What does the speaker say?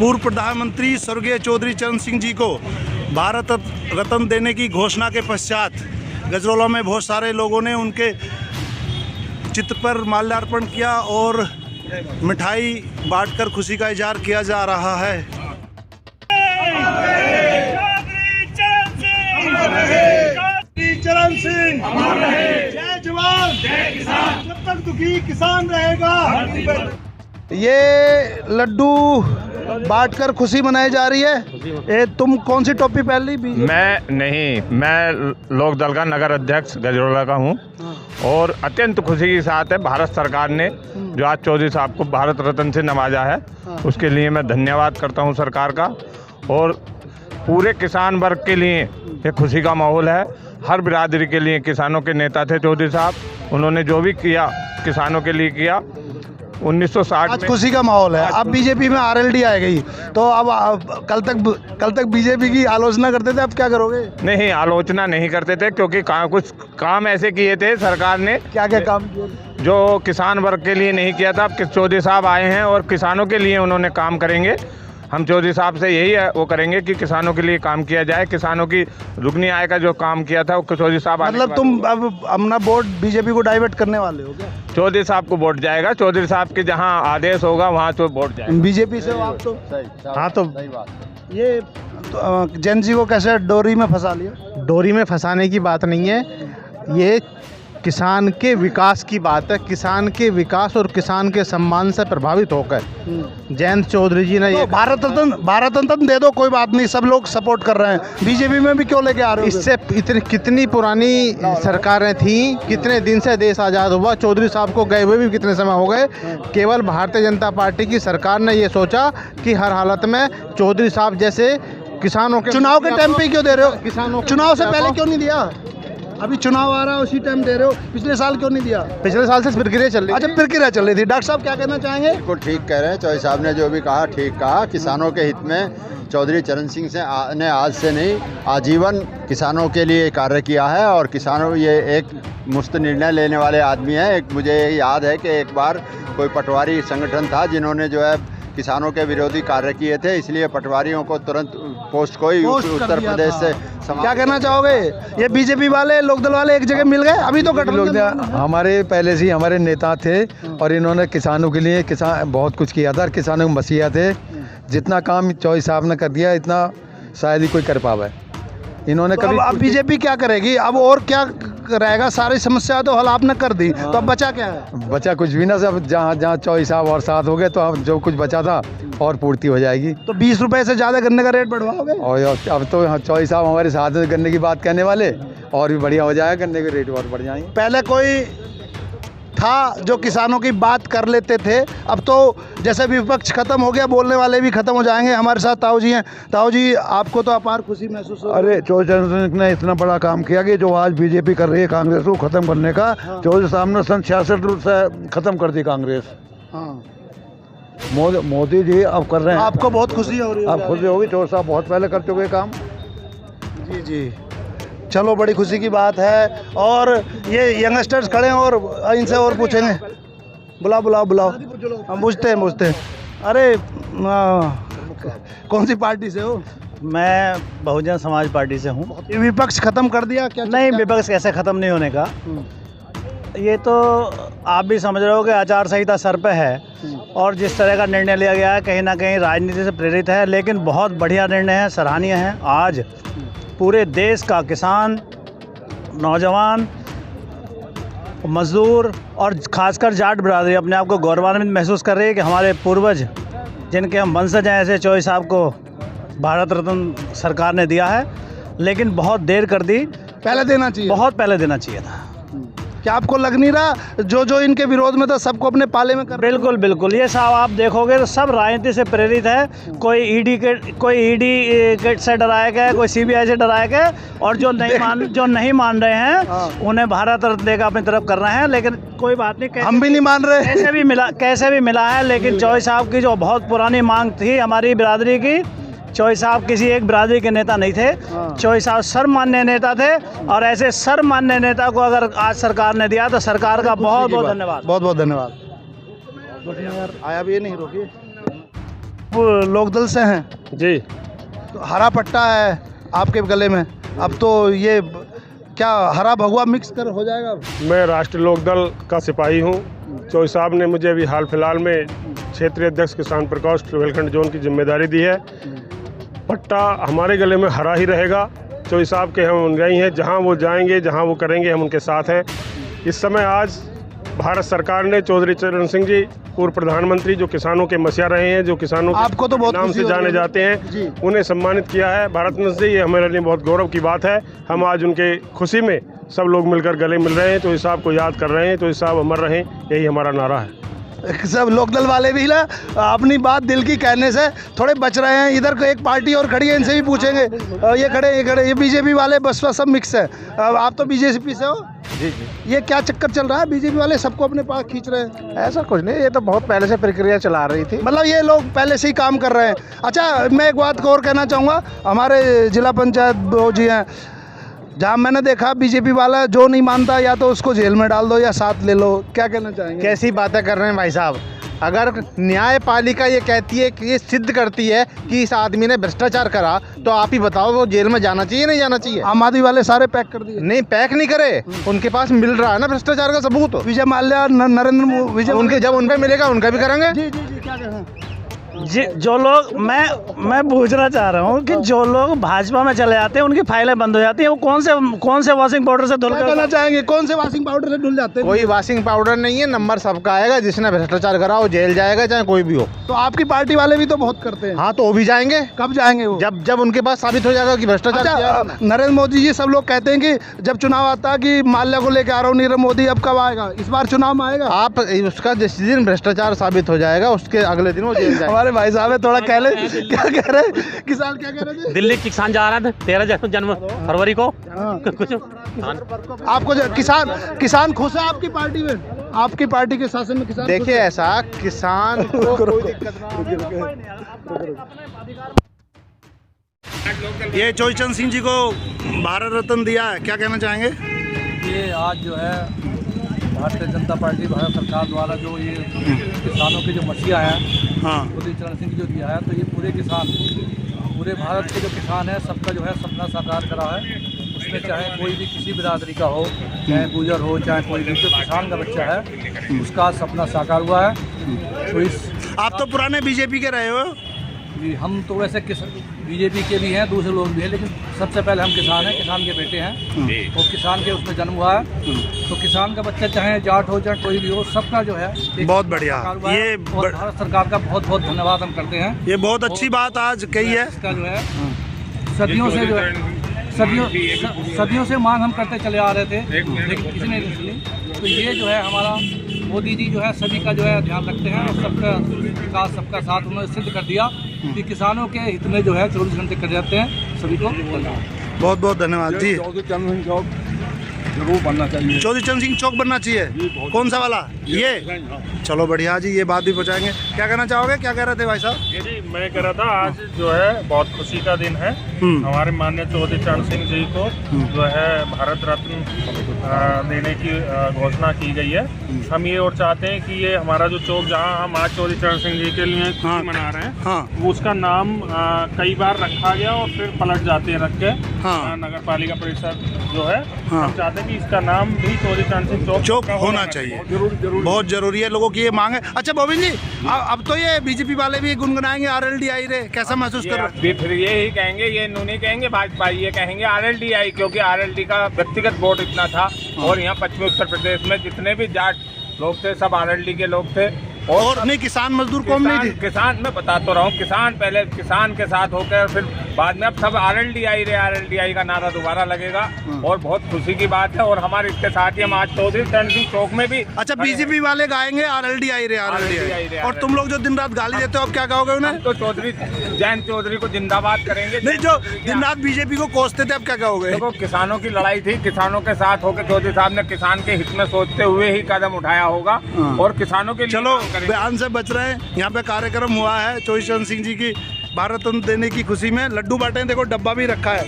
पूर्व प्रधानमंत्री स्वर्गीय चौधरी चरण सिंह जी को भारत रत्न देने की घोषणा के पश्चात गजरौला में बहुत सारे लोगों ने उनके चित्र पर माल्यार्पण किया और मिठाई बांटकर खुशी का इजहार किया जा रहा है। चरण सिंह जय जवान जय किसान, जब तक दुखी किसान रहेगा। ये लड्डू बांटकर खुशी मनाई जा रही है। ये तुम कौन सी टोपी पहन ली? मैं लोक दल का नगर अध्यक्ष गजरौला का हूँ और अत्यंत खुशी के साथ है भारत सरकार ने जो आज चौधरी साहब को भारत रत्न से नवाजा है, उसके लिए मैं धन्यवाद करता हूँ सरकार का। और पूरे किसान वर्ग के लिए ये खुशी का माहौल है। हर बिरादरी के लिए किसानों के नेता थे चौधरी साहब, उन्होंने जो भी किया किसानों के लिए किया। 1960 आज खुशी का माहौल है। अब बीजेपी में आरएलडी आ गई तो अब कल तक बीजेपी की आलोचना करते थे, अब क्या करोगे? नहीं, आलोचना नहीं करते थे क्योंकि कुछ काम ऐसे किए थे सरकार ने। क्या काम किए जो किसान वर्ग के लिए नहीं किया था। अब चौधरी साहब आए हैं और किसानों के लिए उन्होंने काम करेंगे। हम चौधरी साहब से यही वो करेंगे कि किसानों के लिए काम किया जाए। किसानों की दुगनी आय का जो काम किया था वो चौधरी साहब। मतलब तुम अब अपना वोट बीजेपी को डाइवर्ट करने वाले हो क्या? चौधरी साहब को वोट जाएगा। चौधरी साहब के जहां आदेश होगा वहां तो वोट जाएगा। बीजेपी से हो आप तो? हाँ, तो ये जैन जी को कैसे डोरी में फंसा लिया? डोरी में फंसाने की बात नहीं है, ये किसान के विकास की बात है। किसान के विकास और किसान के सम्मान से प्रभावित होकर जयंत चौधरी जी ने तो ये भारत रत्न दे दो, कोई बात नहीं, सब लोग सपोर्ट कर रहे हैं। बीजेपी में भी क्यों लेके आ रहे हो? इससे इतनी कितनी पुरानी सरकारें थी, कितने दिन से देश आज़ाद हुआ, चौधरी साहब को गए हुए भी कितने समय हो गए। केवल भारतीय जनता पार्टी की सरकार ने ये सोचा कि हर हालत में चौधरी साहब जैसे किसानों के चुनाव के टाइम पे क्यों दे रहे हो? किसानों चुनाव से पहले क्यों नहीं दिया? अभी चुनाव आ रहा है उसी टाइम दे रहे हो, पिछले साल क्यों नहीं दिया? पिछले साल से प्रक्रिया चल रही है। अच्छा, प्रक्रिया चल रही थी। डॉक्टर साहब क्या कहना चाहेंगे? बिल्कुल ठीक कह रहे हैं, चौधरी साहब ने जो भी कहा ठीक कहा। किसानों के हित में चौधरी चरण सिंह ने आज से नहीं आजीवन किसानों के लिए कार्य किया है और किसानों ये एक मुफ्त निर्णय लेने वाले आदमी हैं। एक मुझे याद है कि एक बार कोई पटवारी संगठन था जिन्होंने जो है किसानों के विरोधी कार्य किए थे, इसलिए पटवारियों को तुरंत पोस्ट उत्तर प्रदेश से क्या कहना चाहोगे? ये बीजेपी वाले लोकदल वाले एक जगह मिल गए, अभी तो गठबंधन। हमारे पहले से ही हमारे नेता थे और इन्होंने किसानों के लिए बहुत कुछ किया था और किसानों के मसीहा थे। जितना काम चौधरी साहब ने कर दिया इतना शायद ही कोई कर पावे। इन्होंने तो कभी अब बीजेपी क्या करेगी? अब और क्या रहेगा? सारी समस्या तो हल आपने कर दी, तो अब बचा क्या है? बचा कुछ भी ना, सब जहाँ चौधरी साहब और साथ हो गए तो अब जो कुछ बचा था और पूर्ति हो जाएगी। तो 20 रुपए से ज़्यादा गन्ने का रेट बढ़वाओगे? और अब तो चौधरी साहब हमारे साथ गन्ने की बात कहने वाले, और भी बढ़िया हो जाएगा, गन्ने के रेट और बढ़ जाएंगे। पहले कोई था जो किसानों की बात कर लेते थे, अब तो जैसे विपक्ष खत्म हो गया, बोलने वाले भी खत्म हो जाएंगे। हमारे साथ ताऊ जी हैं। ताऊ जी, आपको तो अपार खुशी महसूस हो? अरे चौधरी चरण सिंह ने इतना बड़ा काम किया कि जो आज बीजेपी कर रही है कांग्रेस को खत्म करने का, चौधरी साहब ने सन 66 से खत्म कर दी कांग्रेस। मोदी जी अब कर रहे हैं। आपको बहुत खुशी हो रही है? अब खुशी होगी, चौधरी साहब बहुत पहले कर चुके काम। जी, चलो बड़ी खुशी की बात है। और ये यंगस्टर्स खड़े हैं और इनसे और पूछेंगे। बुलाओ। हम पूछते हैं। अरे कौन सी पार्टी से हो? मैं बहुजन समाज पार्टी से हूँ। ये विपक्ष खत्म कर दिया क्या? नहीं, विपक्ष कैसे ख़त्म नहीं होने का। ये तो आप भी समझ रहे हो कि आचार संहिता सर पे है और जिस तरह का निर्णय लिया गया है कहीं ना कहीं राजनीति से प्रेरित है, लेकिन बहुत बढ़िया निर्णय है, सराहनीय है। आज पूरे देश का किसान, नौजवान, मज़दूर और ख़ासकर जाट बिरादरी अपने आप को गौरवान्वित महसूस कर रही है कि हमारे पूर्वज जिनके हम वंशज हैं, ऐसे चौधरी साहब को भारत रत्न सरकार ने दिया है, लेकिन बहुत देर कर दी। पहले देना चाहिए, बहुत पहले देना चाहिए था। क्या आपको लग नहीं रहा जो इनके विरोध में था सबको अपने पाले में कर? बिल्कुल ये साहब आप देखोगे तो सब राजनीति से प्रेरित है। कोई ईडी से डराया गया, कोई सीबीआई से डराया गया, और जो नहीं मान रहे हैं उन्हें भारत रत्न देकर अपनी तरफ कर रहे हैं। लेकिन कोई बात नहीं, हम भी नहीं मान रहे। कैसे भी मिला है, लेकिन चौधरी साहब की जो बहुत पुरानी मांग थी हमारी बिरादरी की, चौधरी साहब किसी एक बिरादरी के नेता नहीं थे। चौधरी साहब सर्वमान्य नेता थे और ऐसे सर्वमान्य नेता को अगर आज सरकार ने दिया तो सरकार का बहुत बहुत धन्यवाद। बहुत बहुत धन्यवाद। आया भी ये नहीं रोकिए। आप लोकदल से हैं? जी। तो हरा पट्टा है आपके गले में, अब तो ये क्या हरा भगवा मिक्स कर हो जाएगा? मैं राष्ट्रीय लोकदल का सिपाही हूँ। चौधरी साहब ने मुझे अभी हाल फिलहाल में क्षेत्रीय अध्यक्ष किसान प्रकोष्ठ रुहेलखंड जोन की जिम्मेदारी दी है। पट्टा हमारे गले में हरा ही रहेगा। चौधरी साहब के हम अनुयायी हैं, जहाँ वो जाएंगे, जहाँ वो करेंगे, हम उनके साथ हैं। इस समय आज भारत सरकार ने चौधरी चरण सिंह जी, पूर्व प्रधानमंत्री, जो किसानों के मसीहा रहे हैं, जो किसानों आपको तो बहुत नाम से जाने जाते हैं, उन्हें सम्मानित किया है भारत रत्न से। ये हमारे लिए बहुत गौरव की बात है। हम आज उनके खुशी में सब लोग मिलकर गले मिल रहे हैं, चौधरी साहब को याद कर रहे हैं। चौधरी साहब अमर रहें, यही हमारा नारा है। सब लोकदल वाले भी ना अपनी बात दिल की कहने से थोड़े बच रहे हैं। इधर को एक पार्टी और खड़ी है, इनसे भी पूछेंगे। ये खड़े ये बीजेपी वाले बसपा सब मिक्स है। आप तो बीजेपी से हो? जी जी। ये क्या चक्कर चल रहा है? बीजेपी वाले सबको अपने पास खींच रहे हैं। ऐसा कुछ नहीं, ये तो बहुत पहले से प्रक्रिया चला रही थी। मतलब ये लोग पहले से ही काम कर रहे हैं। अच्छा, मैं एक बात और कहना चाहूँगा। हमारे जिला पंचायत वो जी हैं, जहाँ मैंने देखा बीजेपी वाला जो नहीं मानता या तो उसको जेल में डाल दो या साथ ले लो। क्या कहना चाहेंगे? कैसी बातें कर रहे हैं भाई साहब? अगर न्यायपालिका ये कहती है कि ये सिद्ध करती है कि इस आदमी ने भ्रष्टाचार करा, तो आप ही बताओ वो जेल में जाना चाहिए नहीं जाना चाहिए? आम आदमी वाले सारे पैक कर दिए। नहीं, पैक नहीं करे, उनके पास मिल रहा है ना भ्रष्टाचार का सबूत। विजय माल्या, नरेंद्र विजय, उनके जब उन पे मिलेगा उनका भी करेंगे। जी जी जी, क्या कहें? जी, जो लोग मैं पूछना चाह रहा हूँ कि जो लोग भाजपा में चले जाते हैं, उनकी फाइलें बंद हो जाती हैं, वो कौन से वॉशिंग पाउडर से धुल क्या कहना चाहेंगे? कौन से वॉशिंग पाउडर से धुल जाते हैं? कोई वॉशिंग पाउडर नहीं है, नंबर सबका आएगा। जिसने भ्रष्टाचार करा वो जेल जाएगा, चाहे कोई भी हो। तो आपकी पार्टी वाले भी तो बहुत करते हैं। हाँ, तो वो भी जाएंगे। कब जाएंगे वो? जब उनके पास साबित हो जाएगा कि भ्रष्टाचार किया है। अच्छा, नरेंद्र मोदी जी सब लोग कहते हैं कि जब चुनाव आता है कि माल्या को लेकर आ रहा हूँ नीरव मोदी, अब कब आएगा? इस बार चुनाव में आएगा? आप उसका जिस दिन भ्रष्टाचार साबित हो जाएगा उसके अगले दिन वो जेल जाएगा। हमारे भाई साहब है, थोड़ा कह ले। क्या कह रहे हैं किसान? क्या कह रहे थे? दिल्ली किसान जा रहा था 13 जन्म फरवरी को। कुछ आपको किसान खुश है आपकी पार्टी में? आपकी पार्टी के शासन में किसान देखिए, ऐसा किसान को कोई दिक्कत ना। ये चौधरी चरण सिंह जी को भारत रत्न दिया है, क्या कहना चाहेंगे? ये आज जो है भारतीय जनता पार्टी, भारत सरकार द्वारा जो ये किसानों के जो मसीहा हैं, हाँ, चौधरी चरण सिंह जो दिया है, तो ये पूरे किसान, पूरे भारत के जो किसान है, सबका जो है सपना साकार करा है। उसमें चाहे कोई भी किसी बिरादरी का हो, चाहे गुजर हो, चाहे कोई भी, जो किसान का बच्चा है उसका सपना साकार हुआ है। तो इस आप तो पुराने बीजेपी के रहे हो। जी, हम तो वैसे बीजेपी के भी हैं, दूसरे लोग भी हैं, लेकिन सबसे पहले हम किसान हैं, किसान के बेटे हैं। तो किसान के उसमें जन्म हुआ है, तो किसान का बच्चा चाहे जाट हो चाहे कोई भी हो, सबका जो है बहुत बढ़िया। ये भारत सरकार का बहुत बहुत धन्यवाद हम करते हैं। ये बहुत अच्छी बात आज कही है। इसका जो है सदियों से जो है सदियों से मांग हम करते चले आ रहे थे, लेकिन किसी ने नहीं सुनी। तो ये जो है हमारा मोदी जी जो है सभी का जो है ध्यान रखते हैं और सबका विकास, सबका साथ उन्होंने सिद्ध कर दिया कि किसानों के हित में जो है 24 घंटे कर जाते हैं। सभी को बहुत बहुत धन्यवाद जी। चौधरी चरण चौक जरूर बनना चाहिए। चौधरी चरण सिंह चौक बनना चाहिए। कौन सा वाला? ये? चलो बढ़िया जी, ये बात भी पहुँचाएंगे। क्या कहना चाहोगे? क्या कह रहे थे भाई साहब? जी, मैं कह रहा था आज जो है बहुत खुशी का दिन है। हमारे माननीय चौधरी चरण सिंह जी को जो है भारत रत्न देने की घोषणा की गई है। हम ये और चाहते हैं कि ये हमारा जो चौक जहां हम आज चौधरी चरण सिंह जी के लिए खुशी मना रहे हैं, हाँ, वो उसका नाम कई बार रखा गया और फिर पलट जाते हैं रख के। हाँ, नगर पालिका परिषद जो है, हाँ, हम चाहते हैं कि इसका नाम भी चौधरी चरण सिंह चौक होना चाहिए। जरूर बहुत जरूरी है, लोगों की ये मांग है। अच्छा गोविंद जी, अब तो ये बीजेपी वाले भी गुनगुनाएंगे RLDI रे, कैसा महसूस कर रहे हैं? फिर ये ही कहेंगे, ये नहीं कहेंगे भाजपा, ये कहेंगे RLDI, क्योंकि RLD का व्यक्तिगत वोट इतना था। और यहाँ पश्चिमी उत्तर प्रदेश में जितने भी जाट लोग थे सब RLD के लोग थे। और नहीं, किसान मजदूर कौन नहीं थी? किसान मैं बता तो रहा हूँ, किसान पहले किसान के साथ होकर फिर बाद में अब सब RLDI का नारा दोबारा लगेगा और बहुत खुशी की बात है। और हमारे इसके साथ ही हम आज चौधरी चरण सिंह चौक में भी अच्छा बीजेपी वाले गाएंगे RLDI रे। और तुम लोग जो दिन रात गाली देते हो, अब क्या कहोगे उन्हें? तो चौधरी जयंत चौधरी को जिंदाबाद करेंगे। नहीं, जो दिन रात बीजेपी को कोसते थे, अब क्या कहोगे? देखो, किसानों की लड़ाई थी, किसानों के साथ होकर चौधरी साहब ने किसान के हित में सोचते हुए ही कदम उठाया होगा और किसानों के लिए चलो बयान से बच रहे हैं। यहाँ पे कार्यक्रम हुआ है चौधरी चरण सिंह जी की भारत रत्न देने की खुशी में। लड्डू बांटे, देखो डब्बा भी रखा है।